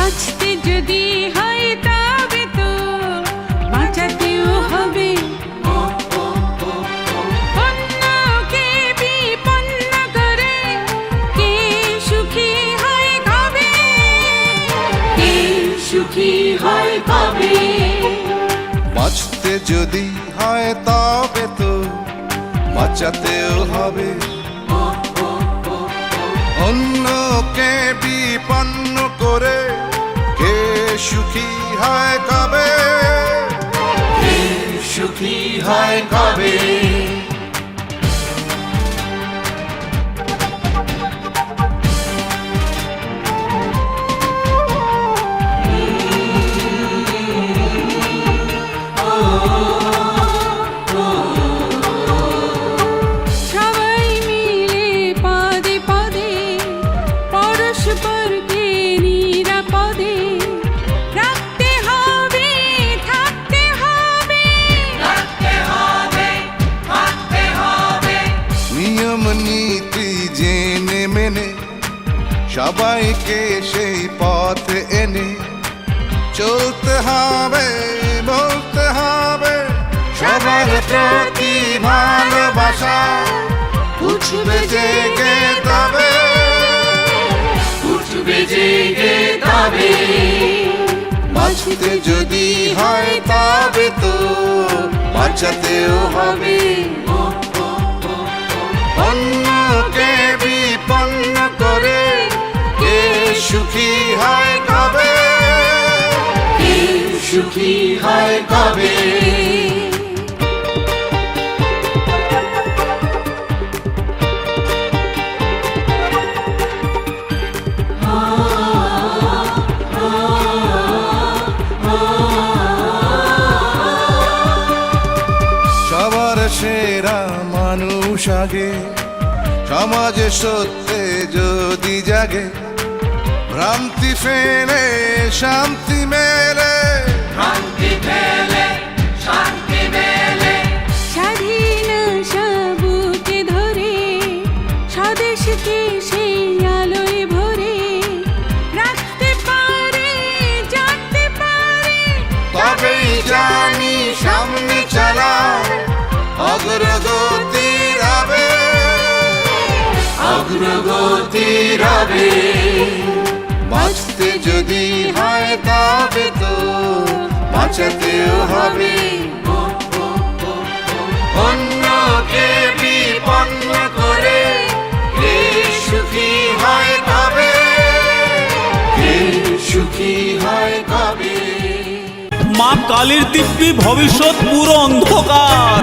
বাঁচতে যদি হয় তবে তো বাঁচাতেও হবে, অন্যকে বিপন্ন করে কে সুখী হয় কবে, কে সুখী হয় কবে। বাঁচতে যদি হয় তবে তো বাঁচাতেও হবে, অন্যকে বিপন্ন করে কে সুখী হয় কবে, কে সুখী হয় কবে। সবাই মিলে পদে পদে পরস্পরকে নিরাপদে রাখতে হবে, থাকতে হবে, রাখতে হবে, থাকতে হবে। নিয়ম নীতি জেনে মেনে সবাইকে সেই পথে এনে চলতে হবে, বলতে হবে সবার প্রতি ভালোবাসা উঠবে জেগে তবে, উঠবে জেগে তবে। বাঁচতে যদি হয় তবে তো বাঁচাতেও হবে, অন্যকে বিপন্ন করে কে সুখী হয় কবে, কে সুখী হয় কবে। সবার সেরা মানুষ আগে, সমাজে সত্যে যদি জাগে, ভ্রান্তি ফেলে শান্তি মেলে, শান্তি পেলে, শান্তি পেলে। স্বাধীন বুকে ধরে স্বদেশকে সেই আলোয় ভরে রাখতে পারে, জানতে পারে, তবেই জানি সামনে চলা অগ্রগতি রবে, অগ্রগতি রবে। বাঁচতে যদি হয় তবে তো বাঁচাতেও হবে, অন্যকে বিপন্ন করে কে সুখী হয় কবে, কে সুখী হয় কবে। মা কালীর দিব্যি ভবিষ্যৎ পুরো অন্ধকার।